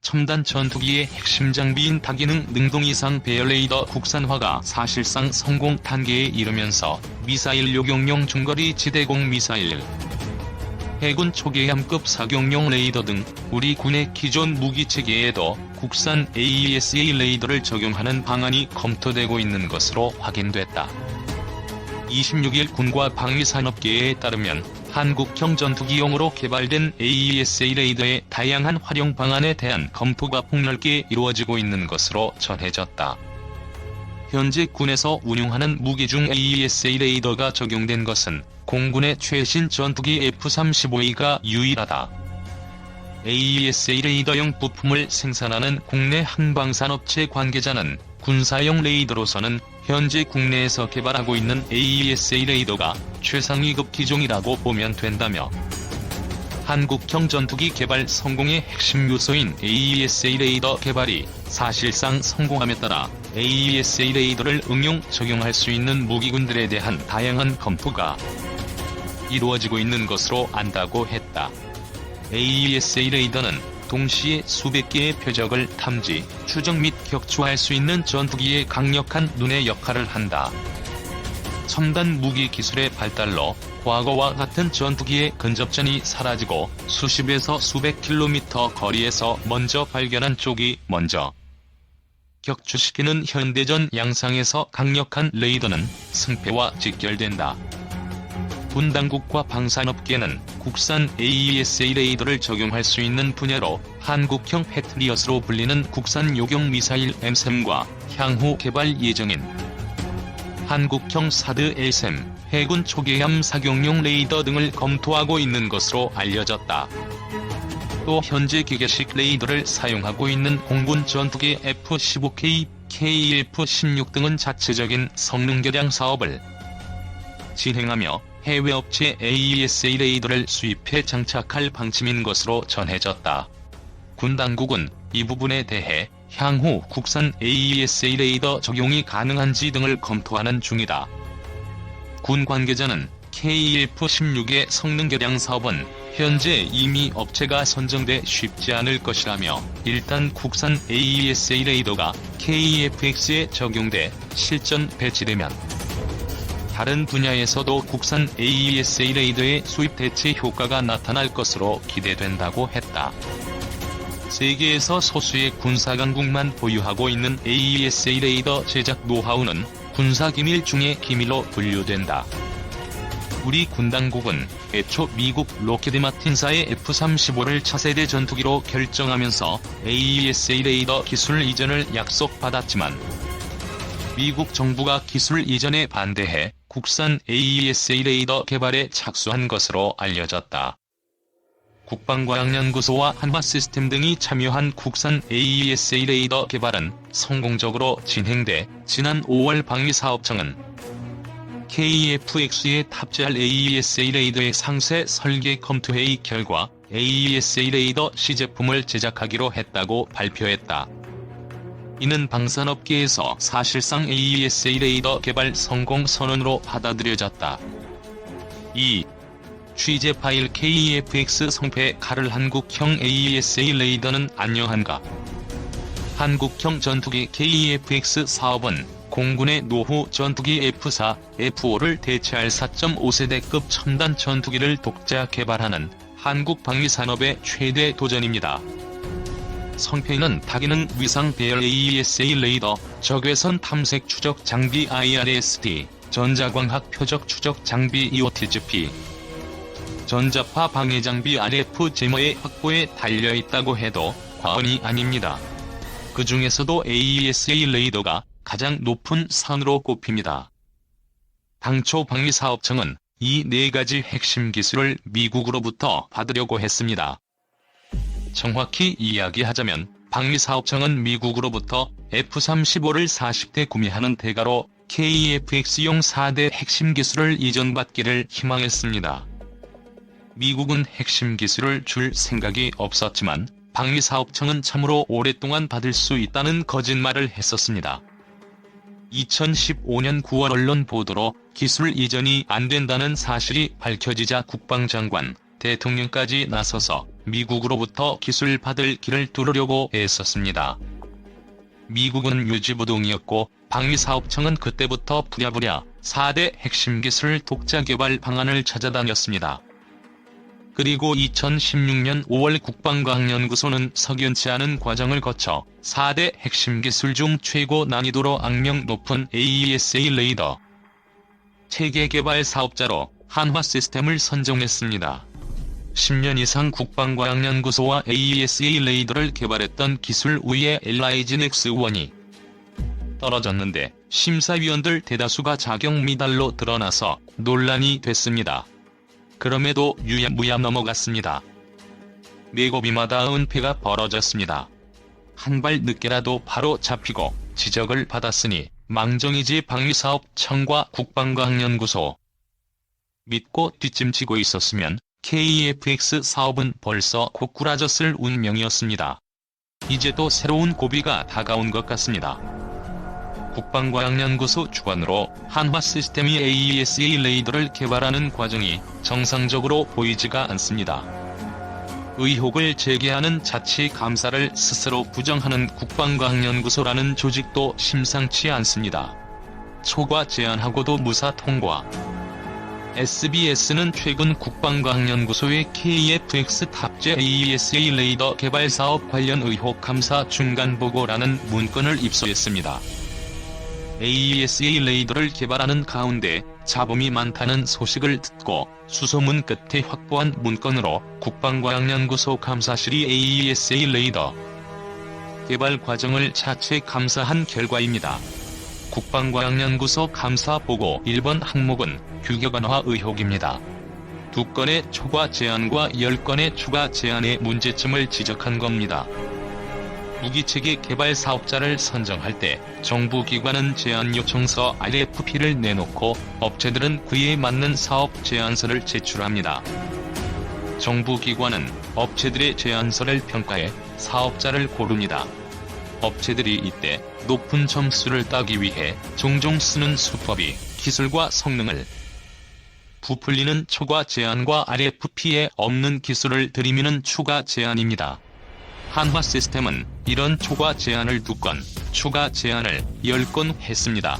첨단 전투기의 핵심 장비인 다기능 능동이상 배열 레이더 국산화가 사실상 성공 단계에 이르면서 미사일 요격용 중거리 지대공 미사일, 해군 초계함급 사격용 레이더 등 우리 군의 기존 무기체계에도 국산 AESA 레이더를 적용하는 방안이 검토되고 있는 것으로 확인됐다. 26일 군과 방위산업계에 따르면 한국형 전투기용으로 개발된 AESA 레이더의 다양한 활용 방안에 대한 검토가 폭넓게 이루어지고 있는 것으로 전해졌다. 현재 군에서 운용하는 무기 중 AESA 레이더가 적용된 것은 공군의 최신 전투기 F-35A가 유일하다. AESA 레이더용 부품을 생산하는 국내 항방산업체 관계자는 군사용 레이더로서는 현재 국내에서 개발하고 있는 AESA 레이더가 최상위급 기종이라고 보면 된다며, 한국형 전투기 개발 성공의 핵심 요소인 AESA 레이더 개발이 사실상 성공함에 따라 AESA 레이더를 응용 적용할 수 있는 무기군들에 대한 다양한 검토가 이루어지고 있는 것으로 안다고 했다. AESA 레이더는 동시에 수백 개의 표적을 탐지, 추적 및 격추할 수 있는 전투기의 강력한 눈의 역할을 한다. 첨단 무기 기술의 발달로 과거와 같은 전투기의 근접전이 사라지고 수십에서 수백 킬로미터 거리에서 먼저 발견한 쪽이 먼저 격추시키는 현대전 양상에서 강력한 레이더는 승패와 직결된다. 군 당국과 방산업계는 국산 AESA 레이더를 적용할 수 있는 분야로 한국형 패트리엇으로 불리는 국산 요격 미사일 M3과 향후 개발 예정인 한국형 사드 LSAM, 해군 초계함 사격용 레이더 등을 검토하고 있는 것으로 알려졌다. 또 현재 기계식 레이더를 사용하고 있는 공군 전투기 F-15K, KF-16 등은 자체적인 성능 개량 사업을 진행하며 해외 업체 AESA 레이더를 수입해 장착할 방침인 것으로 전해졌다. 군 당국은 이 부분에 대해 향후 국산 AESA 레이더 적용이 가능한지 등을 검토하는 중이다. 군 관계자는 KF-16의 성능 개량 사업은 현재 이미 업체가 선정돼 쉽지 않을 것이라며, 일단 국산 AESA 레이더가 KF-X에 적용돼 실전 배치되면 다른 분야에서도 국산 AESA 레이더의 수입 대체 효과가 나타날 것으로 기대된다고 했다. 세계에서 소수의 군사강국만 보유하고 있는 AESA 레이더 제작 노하우는 군사기밀 중의 기밀로 분류된다. 우리 군 당국은 애초 미국 로키드 마틴사의 F-35를 차세대 전투기로 결정하면서 AESA 레이더 기술 이전을 약속받았지만, 미국 정부가 기술 이전에 반대해 국산 AESA 레이더 개발에 착수한 것으로 알려졌다. 국방과학연구소와 한화시스템 등이 참여한 국산 AESA 레이더 개발은 성공적으로 진행돼 지난 5월 방위사업청은 KF-X에 탑재할 AESA 레이더의 상세 설계 검토회의 결과 AESA 레이더 시제품을 제작하기로 했다고 발표했다. 이는 방산업계에서 사실상 AESA 레이더 개발 성공 선언으로 받아들여졌다. 2. 취재 파일 KF-X 성패 가를 한국형 AESA 레이더는 안녕한가? 한국형 전투기 KF-X 사업은 공군의 노후 전투기 F-4, F-5를 대체할 4.5세대급 첨단 전투기를 독자 개발하는 한국 방위산업의 최대 도전입니다. 성패는 다기능 위상 배열 AESA 레이더, 적외선 탐색 추적 장비 IRST, 전자광학 표적 추적 장비 EOTGP, 전자파 방해 장비 RF 제머의 확보에 달려있다고 해도 과언이 아닙니다. 그 중에서도 AESA 레이더가 가장 높은 산으로 꼽힙니다. 당초 방위사업청은 이 네 가지 핵심 기술을 미국으로부터 받으려고 했습니다. 정확히 이야기하자면 방위사업청은 미국으로부터 F-35를 40대 구매하는 대가로 KF-X용 4대 핵심 기술을 이전받기를 희망했습니다. 미국은 핵심 기술을 줄 생각이 없었지만 방위사업청은 참으로 오랫동안 받을 수 있다는 거짓말을 했었습니다. 2015년 9월 언론 보도로 기술 이전이 안 된다는 사실이 밝혀지자 국방장관, 대통령까지 나서서 미국으로부터 기술 받을 길을 뚫으려고 애썼습니다. 미국은 유지부동이었고 방위사업청은 그때부터 부랴부랴 4대 핵심 기술 독자 개발 방안을 찾아다녔습니다. 그리고 2016년 5월 국방과학연구소는 석연치 않은 과정을 거쳐 4대 핵심 기술 중 최고 난이도로 악명 높은 AESA 레이더 체계 개발 사업자로 한화 시스템을 선정했습니다. 10년 이상 국방과학연구소와 AESA 레이더를 개발했던 기술 우위의 LIGN-X1이 떨어졌는데 심사위원들 대다수가 자격 미달로 드러나서 논란이 됐습니다. 그럼에도 유야무야 넘어갔습니다. 매고비마다 은폐가 벌어졌습니다. 한 발 늦게라도 바로 잡히고 지적을 받았으니 망정이지 방위사업청과 국방과학연구소. 믿고 뒷짐지고 있었으면 KF-X 사업은 벌써 고꾸라졌을 운명이었습니다. 이제 또 새로운 고비가 다가온 것 같습니다. 국방과학연구소 주관으로 한화 시스템이 AESA 레이더를 개발하는 과정이 정상적으로 보이지가 않습니다. 의혹을 제기하는 자치감사를 스스로 부정하는 국방과학연구소라는 조직도 심상치 않습니다. 초과 제안하고도 무사 통과. SBS는 최근 국방과학연구소의 KF-X 탑재 AESA 레이더 개발 사업 관련 의혹 감사 중간보고라는 문건을 입수했습니다. AESA 레이더를 개발하는 가운데 잡음이 많다는 소식을 듣고 수소문 끝에 확보한 문건으로 국방과학연구소 감사실이 AESA 레이더 개발 과정을 자체 감사한 결과입니다. 국방과학연구소 감사보고 1번 항목은 규격 완화 의혹입니다. 2건의 초과 제안과 10건의 추가 제안의 문제점을 지적한 겁니다. 무기체계 개발 사업자를 선정할 때 정부기관은 제안 요청서 RFP를 내놓고 업체들은 그에 맞는 사업 제안서를 제출합니다. 정부기관은 업체들의 제안서를 평가해 사업자를 고릅니다. 업체들이 이때 높은 점수를 따기 위해 종종 쓰는 수법이 기술과 성능을 부풀리는 초과 제안과 RFP에 없는 기술을 들이미는 추가 제안입니다. 한화 시스템은 이런 초과 제안을 2건, 추가 제안을 10건 했습니다.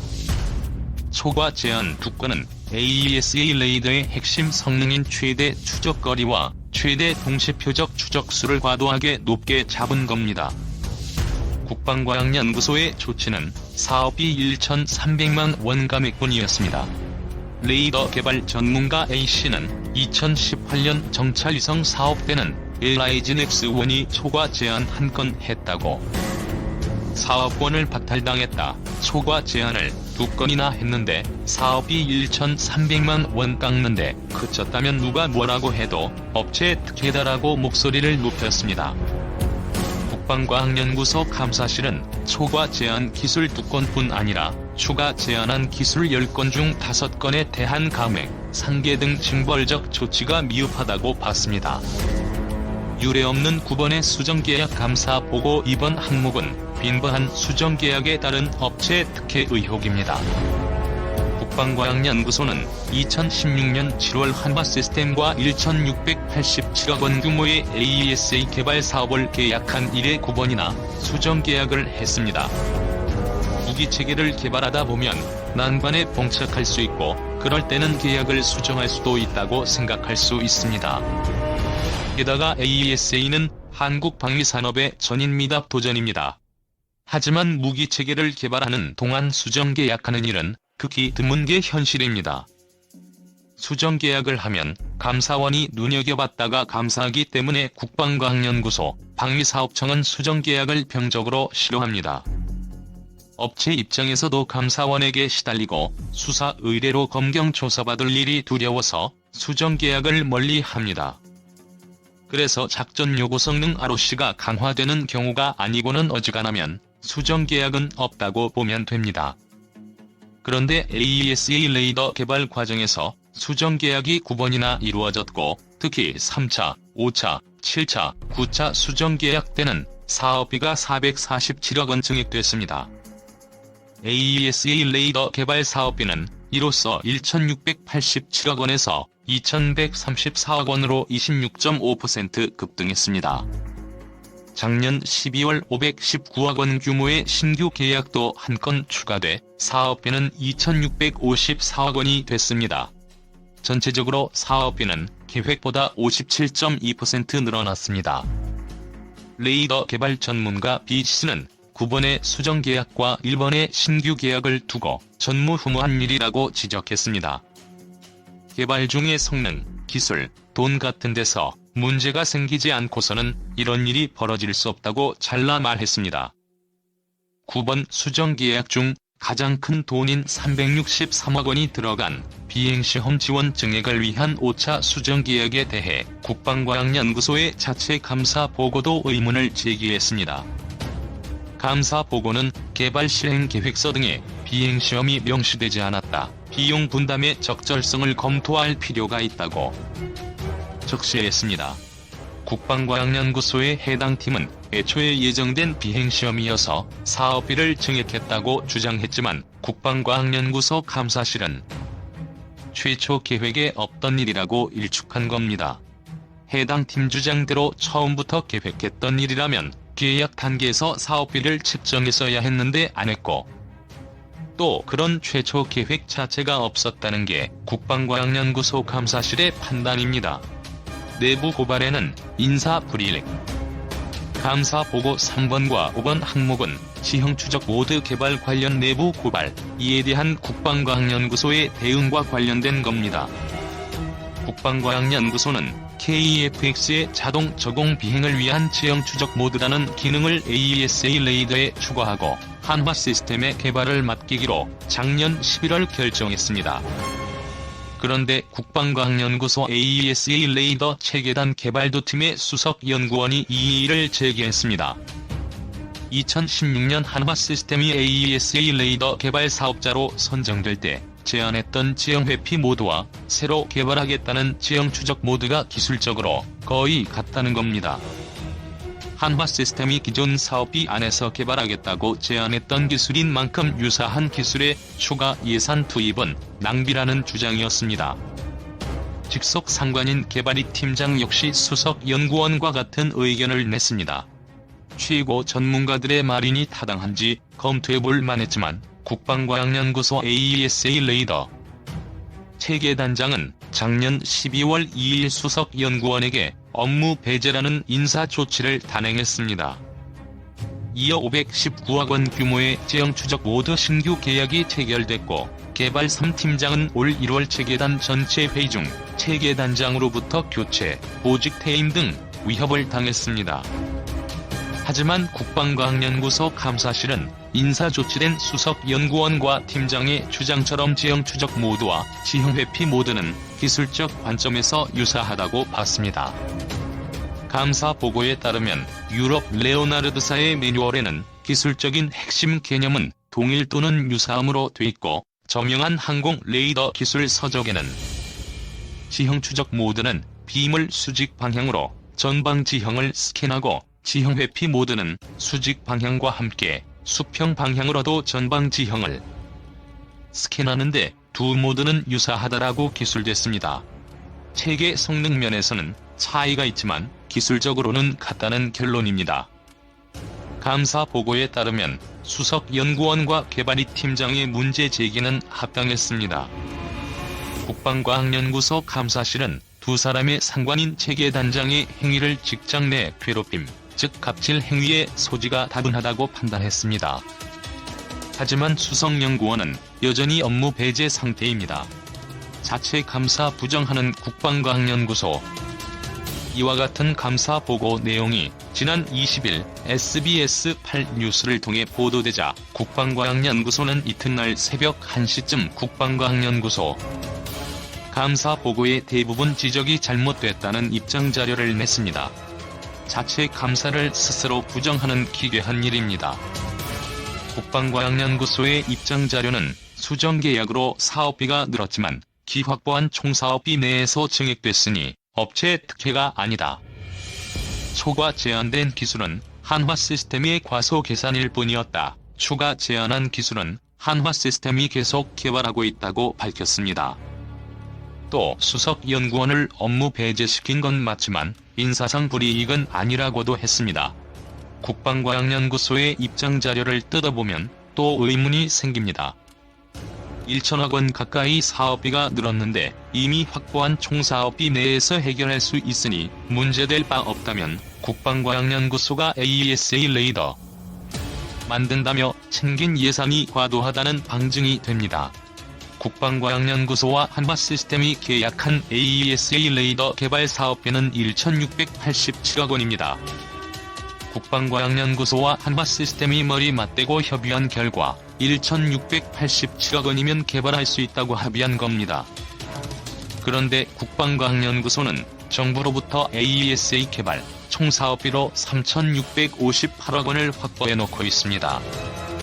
초과 제안 2건은 AESA 레이더의 핵심 성능인 최대 추적거리와 최대 동시표적 추적수를 과도하게 높게 잡은 겁니다. 국방과학연구소의 조치는 사업비 1,300만 원 감액분이었습니다. 레이더 개발 전문가 A씨는 2018년 정찰위성 사업 때는 LIGN-X1이 초과 제안 1건 했다고. 사업권을 박탈당했다. 초과 제안을 2건이나 했는데 사업비 1,300만 원 깎는데 그쳤다면 누가 뭐라고 해도 업체 특혜다라고 목소리를 높였습니다. 국방과학연구소 감사실은 초과 제안 기술 2건뿐 아니라 추가 제안한 기술 10건 중 5건에 대한 감액, 상계 등 징벌적 조치가 미흡하다고 봤습니다. 유례없는 9번의 수정계약 감사 보고 2번 항목은 빈번한 수정계약에 따른 업체 특혜 의혹입니다. 국방과학연구소는 2016년 7월 한화 시스템과 1,687억 원 규모의 AESA 개발 사업을 계약한 이래 9번이나 수정계약을 했습니다. 무기체계를 개발하다 보면 난관에 봉착할 수 있고 그럴 때는 계약을 수정할 수도 있다고 생각할 수 있습니다. 게다가 AESA는 한국 방위산업의 전인미답 도전입니다. 하지만 무기체계를 개발하는 동안 수정계약하는 일은 극히 드문 게 현실입니다. 수정계약을 하면 감사원이 눈여겨봤다가 감사하기 때문에 국방과학연구소, 방위사업청은 수정계약을 병적으로 싫어합니다. 업체 입장에서도 감사원에게 시달리고 수사 의뢰로 검경 조사받을 일이 두려워서 수정계약을 멀리합니다. 그래서 작전 요구 성능 ROC가 강화되는 경우가 아니고는 어지간하면 수정계약은 없다고 보면 됩니다. 그런데 AESA 레이더 개발 과정에서 수정계약이 9번이나 이루어졌고 특히 3차, 5차, 7차, 9차 수정계약 때는 사업비가 447억 원 증액됐습니다. AESA 레이더 개발 사업비는 이로써 1,687억 원에서 2,134억 원으로 26.5% 급등했습니다. 작년 12월 519억 원 규모의 신규 계약도 한 건 추가돼 사업비는 2,654억 원이 됐습니다. 전체적으로 사업비는 계획보다 57.2% 늘어났습니다. 레이더 개발 전문가 B씨는 9번의 수정 계약과 1번의 신규 계약을 두고 전무후무한 일이라고 지적했습니다. 개발 중의 성능, 기술, 돈 같은 데서 문제가 생기지 않고서는 이런 일이 벌어질 수 없다고 잘라 말했습니다. 9번 수정 계약 중 가장 큰 돈인 363억 원이 들어간 비행시험 지원 증액을 위한 5차 수정 계약에 대해 국방과학연구소의 자체 감사 보고도 의문을 제기했습니다. 감사 보고는 개발 실행 계획서 등에 비행시험이 명시되지 않았다. 비용 분담의 적절성을 검토할 필요가 있다고 적시했습니다. 국방과학연구소의 해당 팀은 애초에 예정된 비행시험이어서 사업비를 증액했다고 주장했지만 국방과학연구소 감사실은 최초 계획에 없던 일이라고 일축한 겁니다. 해당 팀 주장대로 처음부터 계획했던 일이라면 계약 단계에서 사업비를 책정했어야 했는데 안 했고, 또 그런 최초 계획 자체가 없었다는 게 국방과학연구소 감사실의 판단입니다. 내부 고발에는 인사 불이익, 감사 보고 3번과 5번 항목은 지형 추적 모드 개발 관련 내부 고발, 이에 대한 국방과학연구소의 대응과 관련된 겁니다. 국방과학연구소는 KF-X의 자동 저공 비행을 위한 지형 추적 모드라는 기능을 AESA 레이더에 추가하고 한화 시스템의 개발을 맡기기로 작년 11월 결정했습니다. 그런데 국방과학연구소 AESA 레이더 체계단 개발도팀의 수석연구원이 이의를 제기했습니다. 2016년 한화 시스템이 AESA 레이더 개발 사업자로 선정될 때 제안했던 지형 회피 모드와 새로 개발하겠다는 지형 추적 모드가 기술적으로 거의 같다는 겁니다. 한화 시스템이 기존 사업비 안에서 개발하겠다고 제안했던 기술인 만큼 유사한 기술의 추가 예산 투입은 낭비라는 주장이었습니다. 직속 상관인 개발이 팀장 역시 수석 연구원과 같은 의견을 냈습니다. 최고 전문가들의 말이니 타당한지 검토해볼 만했지만 국방과학연구소 AESA 레이더 체계단장은 작년 12월 2일 수석 연구원에게 업무 배제라는 인사 조치를 단행했습니다. 이어 519억 원 규모의 지형 추적 모드 신규 계약이 체결됐고, 개발 3팀장은 올 1월 체계단 전체 회의 중 체계단장으로부터 교체, 보직 퇴임 등 위협을 당했습니다. 하지만 국방과학연구소 감사실은 인사 조치된 수석 연구원과 팀장의 주장처럼 지형 추적 모드와 지형 회피 모드는 기술적 관점에서 유사하다고 봤습니다. 감사 보고에 따르면 유럽 레오나르드사의 매뉴얼에는 기술적인 핵심 개념은 동일 또는 유사함으로 돼 있고, 저명한 항공 레이더 기술 서적에는 지형 추적 모드는 비물 수직 방향으로 전방 지형을 스캔하고, 지형 회피 모드는 수직 방향과 함께 수평 방향으로도 전방 지형을 스캔하는데 두 모드는 유사하다라고 기술됐습니다. 체계 성능 면에서는 차이가 있지만 기술적으로는 같다는 결론입니다. 감사 보고에 따르면 수석 연구원과 개발이 팀장의 문제 제기는 합당했습니다. 국방과학연구소 감사실은 두 사람의 상관인 체계단장의 행위를 직장 내 괴롭힘, 즉 갑질 행위의 소지가 다분하다고 판단했습니다. 하지만 수석연구원은 여전히 업무 배제 상태입니다. 자체 감사 부정하는 국방과학연구소. 이와 같은 감사 보고 내용이 지난 20일 SBS 8 뉴스를 통해 보도되자 국방과학연구소는 이튿날 새벽 1시쯤 국방과학연구소 감사 보고의 대부분 지적이 잘못됐다는 입장 자료를 냈습니다. 자체 감사를 스스로 부정하는 기괴한 일입니다. 국방과학연구소의 입장 자료는 수정 계약으로 사업비가 늘었지만 기 확보한 총사업비 내에서 증액됐으니 업체 특혜가 아니다. 초과 제한된 기술은 한화 시스템의 과소 계산일 뿐이었다. 추가 제한한 기술은 한화 시스템이 계속 개발하고 있다고 밝혔습니다. 또 수석 연구원을 업무 배제시킨 건 맞지만 인사상 불이익은 아니라고도 했습니다. 국방과학연구소의 입장 자료를 뜯어보면 또 의문이 생깁니다. 1천억 원 가까이 사업비가 늘었는데 이미 확보한 총사업비 내에서 해결할 수 있으니 문제될 바 없다면 국방과학연구소가 AESA 레이더 만든다며 챙긴 예산이 과도하다는 방증이 됩니다. 국방과학연구소와 한화시스템이 계약한 AESA 레이더 개발 사업비는 1,687억 원입니다. 국방과학연구소와 한화시스템이 머리 맞대고 협의한 결과 1,687억 원이면 개발할 수 있다고 합의한 겁니다. 그런데 국방과학연구소는 정부로부터 AESA 개발 총 사업비로 3,658억 원을 확보해놓고 있습니다.